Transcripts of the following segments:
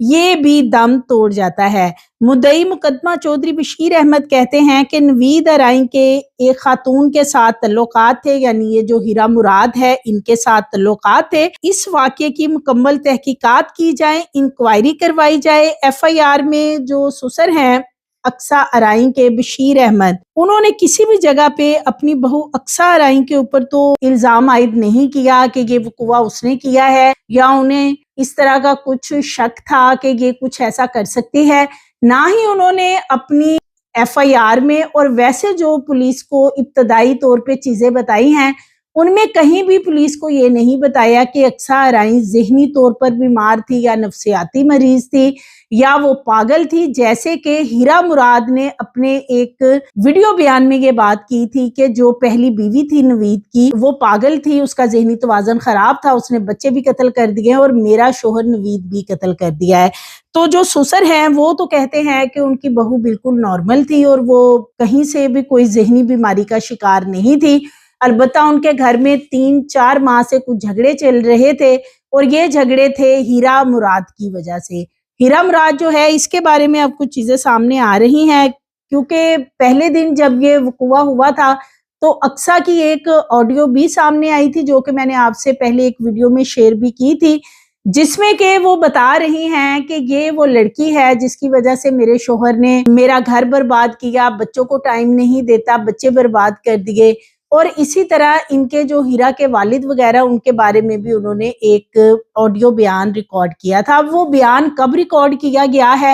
یہ بھی دم توڑ جاتا ہے۔ مدعی مقدمہ چودھری بشیر احمد کہتے ہیں کہ نوید ارائیں کے ایک خاتون کے ساتھ تعلقات تھے، یعنی یہ جو ہیرا مراد ہے ان کے ساتھ تعلقات تھے۔ اس واقعے کی مکمل تحقیقات کی جائیں، انکوائری کروائی جائے۔ ایف آئی آر میں جو سسر ہیں اقصیٰ ارائیں کے بشیر احمد، انہوں نے کسی بھی جگہ پہ اپنی بہو اقصیٰ ارائیں کے اوپر تو الزام عائد نہیں کیا کہ یہ وقوع اس نے کیا ہے، یا انہیں اس طرح کا کچھ شک تھا کہ یہ کچھ ایسا کر سکتی ہے۔ نہ ہی انہوں نے اپنی ایف آئی آر میں اور ویسے جو پولیس کو ابتدائی طور پہ چیزیں بتائی ہیں ان میں کہیں بھی پولیس کو یہ نہیں بتایا کہ اقصیٰ ارائیں ذہنی طور پر بیمار تھی یا نفسیاتی مریض تھی یا وہ پاگل تھی، جیسے کہ ہیرا مراد نے اپنے ایک ویڈیو بیان میں یہ بات کی تھی کہ جو پہلی بیوی تھی نوید کی وہ پاگل تھی، اس کا ذہنی توازن خراب تھا، اس نے بچے بھی قتل کر دیے اور میرا شوہر نوید بھی قتل کر دیا ہے۔ تو جو سسر ہیں وہ تو کہتے ہیں کہ ان کی بہو بالکل نارمل تھی اور وہ کہیں سے بھی کوئی ذہنی بیماری کا شکار نہیں تھی۔ البتہ ان کے گھر میں 3-4 ماہ سے کچھ جھگڑے چل رہے تھے اور یہ جھگڑے تھے ہیرا مراد کی وجہ سے۔ ہیرا مراد جو ہے اس کے بارے میں اب کچھ چیزیں سامنے آ رہی ہیں، کیونکہ پہلے دن جب یہ وقوع ہوا تھا تو اقصیٰ کی ایک آڈیو بھی سامنے آئی تھی جو کہ میں نے آپ سے پہلے ایک ویڈیو میں شیئر بھی کی تھی، جس میں کہ وہ بتا رہی ہیں کہ یہ وہ لڑکی ہے جس کی وجہ سے میرے شوہر نے میرا گھر برباد کیا، بچوں کو ٹائم نہیں دیتا، بچے برباد کر دیے۔ اور اسی طرح ان کے جو ہیرا کے والد وغیرہ ان کے بارے میں بھی انہوں نے ایک آڈیو بیان ریکارڈ کیا تھا۔ وہ بیان کب ریکارڈ کیا گیا ہے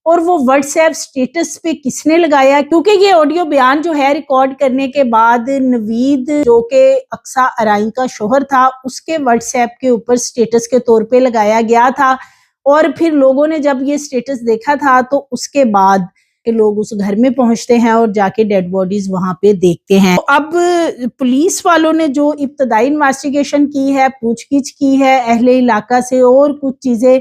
اور وہ واٹس ایپ سٹیٹس پہ کس نے لگایا، کیونکہ یہ آڈیو بیان جو ہے ریکارڈ کرنے کے بعد نوید جو کہ اقصیٰ ارائیں کا شوہر تھا اس کے واٹس ایپ کے اوپر سٹیٹس کے طور پہ لگایا گیا تھا، اور پھر لوگوں نے جب یہ سٹیٹس دیکھا تھا تو اس کے بعد کہ لوگ اس گھر میں پہنچتے ہیں اور جا کے ڈیڈ باڈیز وہاں پہ دیکھتے ہیں۔ اب پولیس والوں نے جو ابتدائی انویسٹیگیشن کی ہے، پوچھ گچھ کی ہے اہل علاقہ سے اور کچھ چیزیں،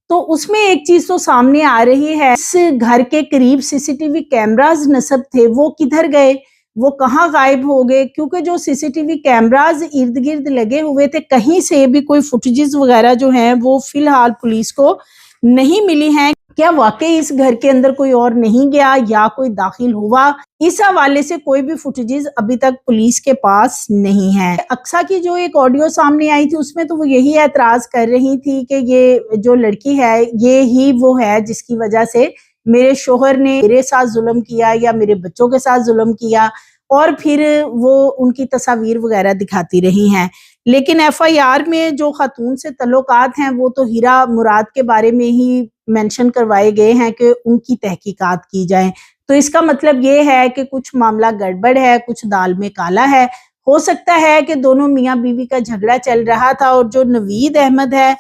تو اس میں ایک چیز تو سامنے آ رہی ہے، اس گھر کے قریب سی سی ٹی وی کیمراز نصب تھے، وہ کدھر گئے، وہ کہاں غائب ہو گئے، کیونکہ جو سی سی ٹی وی کیمراز ارد گرد لگے ہوئے تھے کہیں سے بھی کوئی فوٹیجز وغیرہ جو ہیں وہ فی الحال پولیس کو نہیں ملی ہیں۔ کیا واقعی اس گھر کے اندر کوئی اور نہیں گیا یا کوئی داخل ہوا، اس حوالے سے کوئی بھی فوٹیجز ابھی تک پولیس کے پاس نہیں ہے۔ اقصیٰ کی جو ایک آڈیو سامنے آئی تھی اس میں تو وہ یہی اعتراض کر رہی تھی کہ یہ جو لڑکی ہے یہ ہی وہ ہے جس کی وجہ سے میرے شوہر نے میرے ساتھ ظلم کیا یا میرے بچوں کے ساتھ ظلم کیا، اور پھر وہ ان کی تصاویر وغیرہ دکھاتی رہی ہیں۔ لیکن ایف آئی آر میں جو خاتون سے تعلقات ہیں وہ تو ہیرا مراد کے بارے میں ہی مینشن کروائے گئے ہیں کہ ان کی تحقیقات کی جائیں، تو اس کا مطلب یہ ہے کہ کچھ معاملہ گڑبڑ ہے، کچھ دال میں کالا ہے۔ ہو سکتا ہے کہ دونوں میاں بیوی کا جھگڑا چل رہا تھا اور جو نوید احمد ہے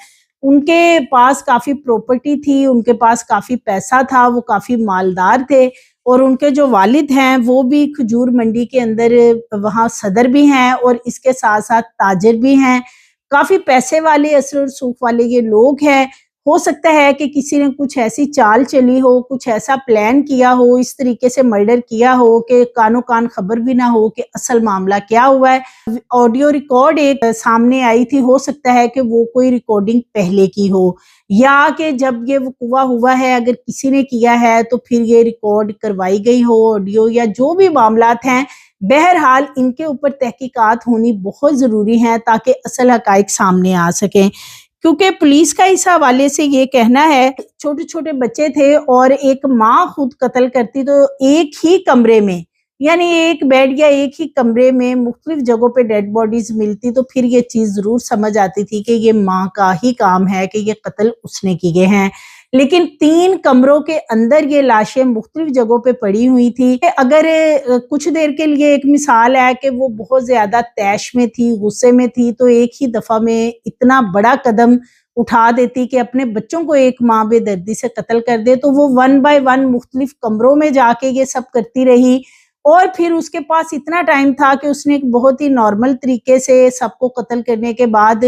ان کے پاس کافی پراپرٹی تھی، ان کے پاس کافی پیسہ تھا، وہ کافی مالدار تھے، اور ان کے جو والد ہیں وہ بھی کھجور منڈی کے اندر وہاں صدر بھی ہیں اور اس کے ساتھ ساتھ تاجر بھی ہیں، کافی پیسے والے اثر و رسوخ والے یہ لوگ ہیں۔ ہو سکتا ہے کہ کسی نے کچھ ایسی چال چلی ہو، کچھ ایسا پلان کیا ہو، اس طریقے سے مرڈر کیا ہو کہ کانوں کان خبر بھی نہ ہو کہ اصل معاملہ کیا ہوا ہے۔ آڈیو ریکارڈ ایک سامنے آئی تھی، ہو سکتا ہے کہ وہ کوئی ریکارڈنگ پہلے کی ہو، یا کہ جب یہ وقوع ہوا ہے اگر کسی نے کیا ہے تو پھر یہ ریکارڈ کروائی گئی ہو آڈیو، یا جو بھی معاملات ہیں۔ بہرحال ان کے اوپر تحقیقات ہونی بہت ضروری ہیں تاکہ اصل حقائق سامنے آ سکیں، کیونکہ پولیس کا اس حوالے سے یہ کہنا ہے چھوٹے چھوٹے بچے تھے اور ایک ماں خود قتل کرتی تو ایک ہی کمرے میں، یعنی ایک بیڈ یا ایک ہی کمرے میں مختلف جگہوں پہ ڈیڈ باڈیز ملتی تو پھر یہ چیز ضرور سمجھ آتی تھی کہ یہ ماں کا ہی کام ہے کہ یہ قتل اس نے کیے ہیں، لیکن 3 کمروں کے اندر یہ لاشیں مختلف جگہوں پہ پڑی ہوئی تھی۔ اگر کچھ دیر کے لیے ایک مثال ہے کہ وہ بہت زیادہ طیش میں تھی، غصے میں تھی، تو ایک ہی دفعہ میں اتنا بڑا قدم اٹھا دیتی کہ اپنے بچوں کو ایک ماں بے دردی سے قتل کر دے، تو وہ 1 بائی 1 مختلف کمروں میں جا کے یہ سب کرتی رہی، اور پھر اس کے پاس اتنا ٹائم تھا کہ اس نے ایک بہت ہی نارمل طریقے سے سب کو قتل کرنے کے بعد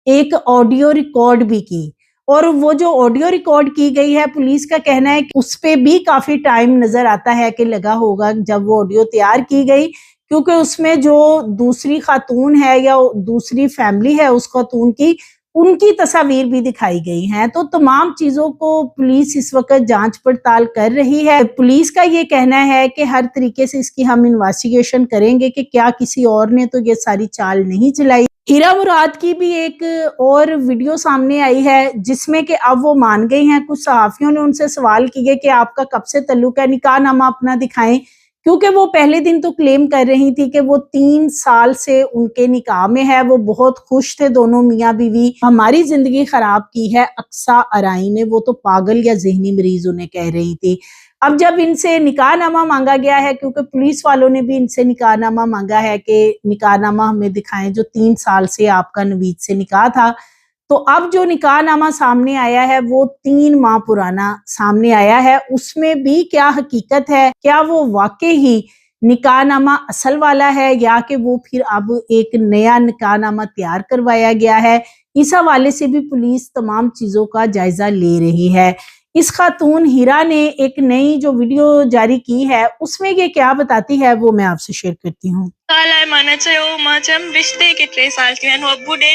ایک آڈیو ریکارڈ بھی کی، اور وہ جو آڈیو ریکارڈ کی گئی ہے پولیس کا کہنا ہے کہ اس پہ بھی کافی ٹائم نظر آتا ہے کہ لگا ہوگا جب وہ آڈیو تیار کی گئی، کیونکہ اس میں جو دوسری خاتون ہے یا دوسری فیملی ہے اس خاتون کی، ان کی تصاویر بھی دکھائی گئی ہیں۔ تو تمام چیزوں کو پولیس اس وقت جانچ پڑتال کر رہی ہے۔ پولیس کا یہ کہنا ہے کہ ہر طریقے سے اس کی ہم انویسٹیگیشن کریں گے کہ کیا کسی اور نے تو یہ ساری چال نہیں چلائی۔ ہیرا مراد کی بھی ایک اور ویڈیو سامنے آئی ہے جس میں کہ اب وہ مان گئی ہیں۔ کچھ صحافیوں نے ان سے سوال کیے کہ آپ کا کب سے تعلق ہے، نکاح نامہ اپنا دکھائیں، کیونکہ وہ پہلے دن تو کلیم کر رہی تھی کہ وہ 3 سال سے ان کے نکاح میں ہے، وہ بہت خوش تھے دونوں میاں بیوی۔ ہماری زندگی خراب کی ہے اقصیٰ ارائیں نے، وہ تو پاگل یا ذہنی مریض انہیں کہہ رہی تھی۔ اب جب ان سے نکاح نامہ مانگا گیا ہے، کیونکہ پولیس والوں نے بھی ان سے نکاح نامہ مانگا ہے کہ نکاح نامہ ہمیں دکھائیں جو 3 سال سے آپ کا نوید سے نکاح تھا، تو اب جو نکاح نامہ سامنے آیا ہے وہ 3 ماہ پرانا سامنے آیا ہے۔ اس میں بھی کیا حقیقت ہے، کیا وہ واقعی ہی نکاح نامہ اصل والا ہے یا کہ وہ پھر اب ایک نیا نکاح نامہ تیار کروایا گیا ہے، اس حوالے سے بھی پولیس تمام چیزوں کا جائزہ لے رہی ہے۔ اس خاتون ہیرا نے ایک نئی جو ویڈیو جاری کی ہے اس میں یہ کیا بتاتی ہے وہ میں آپ سے شیئر کرتی ہوں۔ کالا مانا چیو ماں چم رشتے کے 3 سال تھی وین ابو ڈے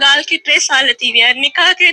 گال کے 3 سال تھی ویا، نکاح کے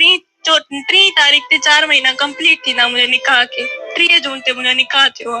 3 تاریخ تے 4 مہینہ کمپلیٹ تھیندا مجھے نکاح کے 3 جون تے مجھے نکاح تھیو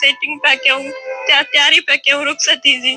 سیٹنگ پيا کيون، تیاری پيا کيون رخصتی جی،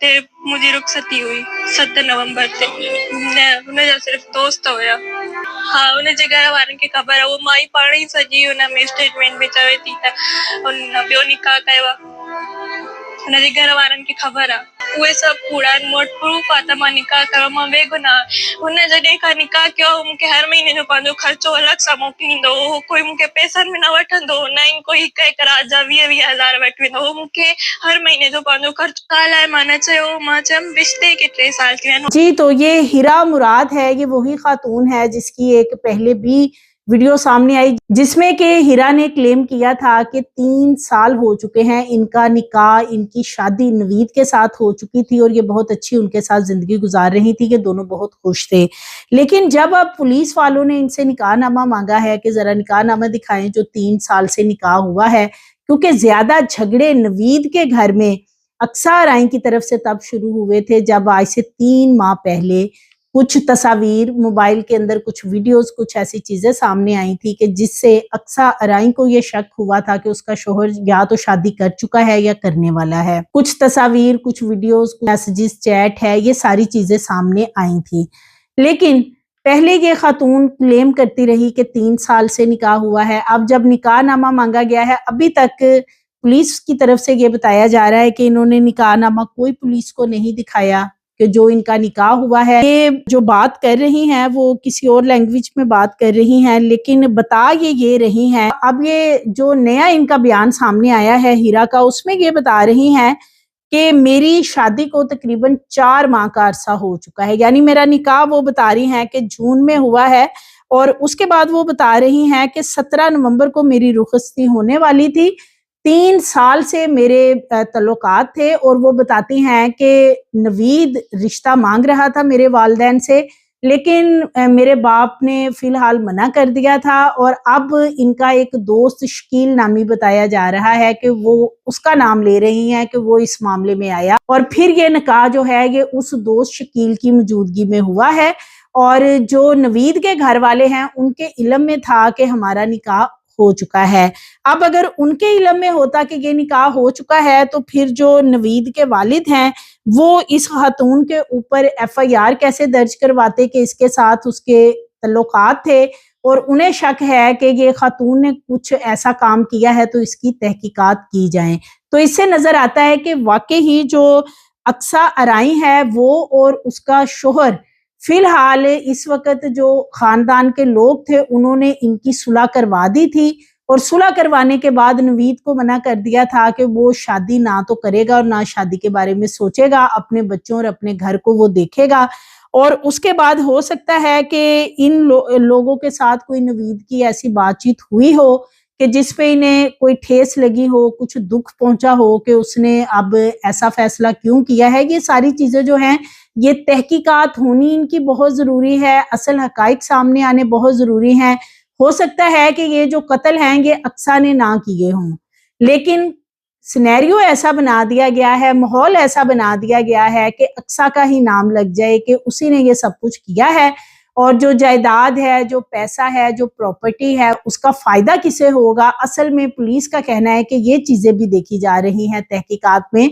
تے مجھے رخصتی ہوئی 7 نومبر تے، ان جا صرف دوست ہویا۔ ہاں ان جے گھر وارن کے خبر ہے، وہ مائی پاڻي سڄي ان میں اسٽيٽمنٽ میں چوي تي ته ان ٻيو نکاح ڪيو آهي، ان جي گھر وارن کي خبر آهي، اهي سڀ ڪوڙا موٽ پروف آهي ته مان نکاح ڪيو، مان بيگناهه۔ ان جڏهن کان نکاح ڪيو مونکي هر مهيني جو پنهنجو خرچو الڳ سان موڪليندو هو، کوئی مونکي پیسن ۾ نہ وٺندو، نہ ئي کوئی هڪ رات جا 20 هزار وٺي ويندو هو، مونکي ہر مہینے جو پنهنجو خرچ کالا ہے مانا چيو ماں چم رشتے کے 3 سال تھی وين۔ جی تو یہ ہیرا مراد ہے، یہ وہی خاتون ہے جس کی ایک پہلے بھی ویڈیو سامنے آئی جس میں کہ ہیرا نے کلیم کیا تھا کہ 3 سال ہو چکے ہیں ان کا نکاح، ان کی شادی نوید کے ساتھ ہو چکی تھی اور یہ بہت اچھی ان کے ساتھ زندگی گزار رہی تھی کہ دونوں بہت خوش تھے۔ لیکن جب اب پولیس والوں نے ان سے نکاح نامہ مانگا ہے کہ ذرا نکاح نامہ دکھائیں جو 3 سال سے نکاح ہوا ہے، کیونکہ زیادہ جھگڑے نوید کے گھر میں اقصیٰ ارائیں کی طرف سے تب شروع ہوئے تھے جب آج سے 3 ماہ پہلے کچھ تصاویر موبائل کے اندر، کچھ ویڈیوز، کچھ ایسی چیزیں سامنے آئی تھی کہ جس سے اقصیٰ ارائیں کو یہ شک ہوا تھا کہ اس کا شوہر یا تو شادی کر چکا ہے یا کرنے والا ہے۔ کچھ تصاویر، کچھ ویڈیوز، میسیجز، چیٹ ہے، یہ ساری چیزیں سامنے آئی تھی۔ لیکن پہلے یہ خاتون کلیم کرتی رہی کہ 3 سال سے نکاح ہوا ہے۔ اب جب نکاح نامہ مانگا گیا ہے، ابھی تک پولیس کی طرف سے یہ بتایا جا رہا ہے کہ انہوں نے نکاح نامہ کوئی پولیس کو نہیں دکھایا کہ جو ان کا نکاح ہوا ہے۔ یہ جو بات کر رہی ہیں وہ کسی اور لینگویج میں بات کر رہی ہیں، لیکن بتا یہ رہی ہیں۔ اب یہ جو نیا ان کا بیان سامنے آیا ہے ہیرا کا، اس میں یہ بتا رہی ہیں کہ میری شادی کو تقریباً 4 ماہ کا عرصہ ہو چکا ہے، یعنی میرا نکاح وہ بتا رہی ہیں کہ جون میں ہوا ہے، اور اس کے بعد وہ بتا رہی ہیں کہ 17 نومبر کو میری رخصتی ہونے والی تھی۔ 3 سال سے میرے تعلقات تھے، اور وہ بتاتی ہیں کہ نوید رشتہ مانگ رہا تھا میرے والدین سے، لیکن میرے باپ نے فی الحال منع کر دیا تھا، اور اب ان کا ایک دوست شکیل نامی بتایا جا رہا ہے کہ وہ اس کا نام لے رہی ہیں کہ وہ اس معاملے میں آیا، اور پھر یہ نکاح جو ہے یہ اس دوست شکیل کی موجودگی میں ہوا ہے، اور جو نوید کے گھر والے ہیں ان کے علم میں تھا کہ ہمارا نکاح ہو چکا ہے۔ اب اگر ان کے علم میں ہوتا کہ یہ نکاح ہو چکا ہے تو پھر جو نوید کے والد ہیں وہ اس خاتون کے اوپر FIR کیسے درج کرواتے کہ اس کے ساتھ اس کے تعلقات تھے، اور انہیں شک ہے کہ یہ خاتون نے کچھ ایسا کام کیا ہے تو اس کی تحقیقات کی جائیں۔ تو اس سے نظر آتا ہے کہ واقعی ہی جو اقصیٰ ارائیں ہے وہ اور اس کا شوہر فی الحال اس وقت جو خاندان کے لوگ تھے انہوں نے ان کی صلح کروا دی تھی، اور صلح کروانے کے بعد نوید کو منع کر دیا تھا کہ وہ شادی نہ تو کرے گا اور نہ شادی کے بارے میں سوچے گا، اپنے بچوں اور اپنے گھر کو وہ دیکھے گا، اور اس کے بعد ہو سکتا ہے کہ ان لوگوں کے ساتھ کوئی نوید کی ایسی بات چیت ہوئی ہو کہ جس پہ انہیں کوئی ٹھیس لگی ہو، کچھ دکھ پہنچا ہو کہ اس نے اب ایسا فیصلہ کیوں کیا ہے۔ یہ ساری چیزیں جو ہیں یہ تحقیقات ہونی ان کی بہت ضروری ہے، اصل حقائق سامنے آنے بہت ضروری ہیں۔ ہو سکتا ہے کہ یہ جو قتل ہیں یہ اقصیٰ نے نہ کیے ہوں، لیکن سینیریو ایسا بنا دیا گیا ہے، ماحول ایسا بنا دیا گیا ہے کہ اقصیٰ کا ہی نام لگ جائے کہ اسی نے یہ سب کچھ کیا ہے، اور جو جائیداد ہے، جو پیسہ ہے، جو پراپرٹی ہے، اس کا فائدہ کسے ہوگا۔ اصل میں پولیس کا کہنا ہے کہ یہ چیزیں بھی دیکھی جا رہی ہیں تحقیقات میں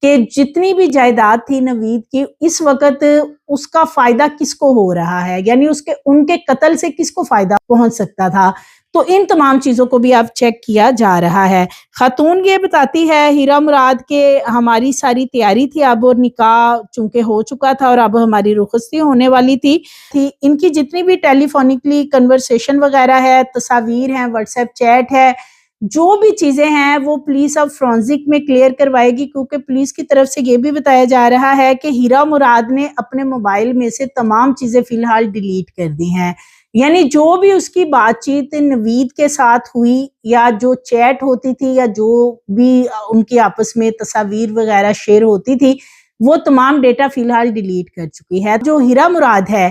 کہ جتنی بھی جائیداد تھی نوید کی، اس وقت اس کا فائدہ کس کو ہو رہا ہے، یعنی ان کے قتل سے کس کو فائدہ پہنچ سکتا تھا۔ تو ان تمام چیزوں کو بھی اب چیک کیا جا رہا ہے۔ خاتون یہ بتاتی ہے ہیرا مراد کے ہماری ساری تیاری تھی اب، اور نکاح چونکہ ہو چکا تھا اور اب ہماری رخصتی ہونے والی تھی۔ ان کی جتنی بھی ٹیلی فونکلی کنورسیشن وغیرہ ہے، تصاویر ہیں، واٹس ایپ چیٹ ہے، جو بھی چیزیں ہیں وہ پولیس اب فرانزک میں کلیئر کروائے گی، کیونکہ پولیس کی طرف سے یہ بھی بتایا جا رہا ہے کہ ہیرا مراد نے اپنے موبائل میں سے تمام چیزیں فی الحال ڈیلیٹ کر دی ہیں، یعنی جو بھی اس کی بات چیت نوید کے ساتھ ہوئی یا جو چیٹ ہوتی تھی یا جو بھی ان کی آپس میں تصاویر وغیرہ شیئر ہوتی تھی، وہ تمام ڈیٹا فی الحال ڈیلیٹ کر چکی ہے۔ جو ہیرا مراد ہے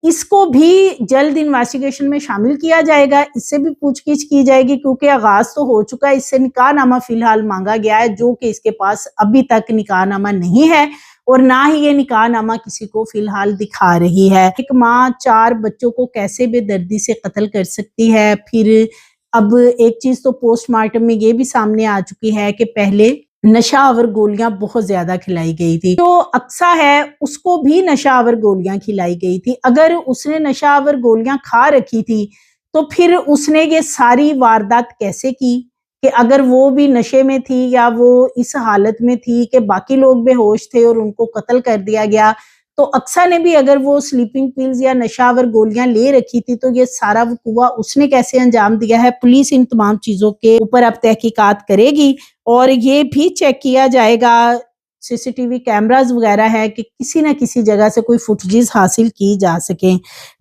اس کو بھی جلد انویسٹیگیشن میں شامل کیا جائے گا، اس سے بھی پوچھ گچھ کی جائے گی، کیونکہ آغاز تو ہو چکا ہے۔ اس سے نکاح نامہ فی الحال مانگا گیا ہے، جو کہ اس کے پاس ابھی تک نکاح نامہ نہیں ہے، اور نہ ہی یہ نکاح نامہ کسی کو فی الحال دکھا رہی ہے۔ ایک ماں 4 بچوں کو کیسے بے دردی سے قتل کر سکتی ہے۔ پھر اب ایک چیز تو پوسٹ مارٹم میں یہ بھی سامنے آ چکی ہے کہ پہلے نشہ آور گولیاں بہت زیادہ کھلائی گئی تھی، جو اقصیٰ ہے اس کو بھی نشہ آور گولیاں کھلائی گئی تھی۔ اگر اس نے نشہ آور گولیاں کھا رکھی تھی تو پھر اس نے یہ ساری واردات کیسے کی، کہ اگر وہ بھی نشے میں تھی یا وہ اس حالت میں تھی کہ باقی لوگ بے ہوش تھے اور ان کو قتل کر دیا گیا، تو اقصیٰ نے بھی اگر وہ سلیپنگ پیلز یا نشہ آور گولیاں لے رکھی تھی تو یہ سارا وقوع اس نے کیسے انجام دیا ہے۔ پولیس ان تمام چیزوں کے اوپر اب تحقیقات کرے گی، اور یہ بھی چیک کیا جائے گا سی سی ٹی وی کیمراز وغیرہ ہے کہ کسی نہ کسی جگہ سے کوئی فوٹیجز حاصل کی جا سکیں۔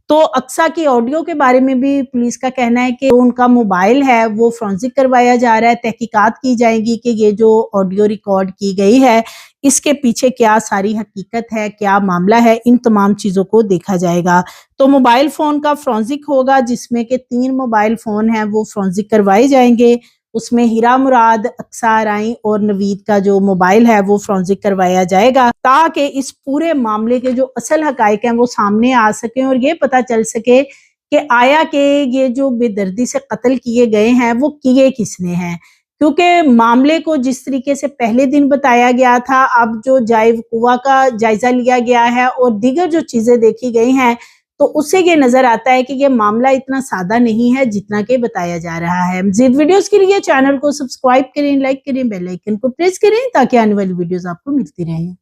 تو اقصیٰ کی آڈیو کے بارے میں بھی پولیس کا کہنا ہے کہ ان کا موبائل ہے وہ فرانزک کروایا جا رہا ہے، تحقیقات کی جائیں گی کہ یہ جو آڈیو ریکارڈ کی گئی ہے اس کے پیچھے کیا ساری حقیقت ہے، کیا معاملہ ہے، ان تمام چیزوں کو دیکھا جائے گا۔ تو موبائل فون کا فرانزک ہوگا، جس میں کہ 3 موبائل فون ہیں وہ فرانزک کروائے جائیں گے، اس میں ہیرا مراد، اقصیٰ ارائیں اور نوید کا جو موبائل ہے وہ فرانزک کروایا جائے گا، تاکہ اس پورے معاملے کے جو اصل حقائق ہیں وہ سامنے آ سکیں، اور یہ پتہ چل سکے کہ آیا کہ یہ جو بے دردی سے قتل کیے گئے ہیں وہ کیے کس نے ہیں۔ کیونکہ معاملے کو جس طریقے سے پہلے دن بتایا گیا تھا، اب جو جائے وقوع کا جائزہ لیا گیا ہے اور دیگر جو چیزیں دیکھی گئی ہیں، تو اس سے یہ نظر آتا ہے کہ یہ معاملہ اتنا سادہ نہیں ہے جتنا کہ بتایا جا رہا ہے۔ مزید ویڈیوز کے لیے چینل کو سبسکرائب کریں، لائک کریں، بیل آئیکن کو پریس کریں تاکہ آنے والی ویڈیوز آپ کو ملتی رہیں۔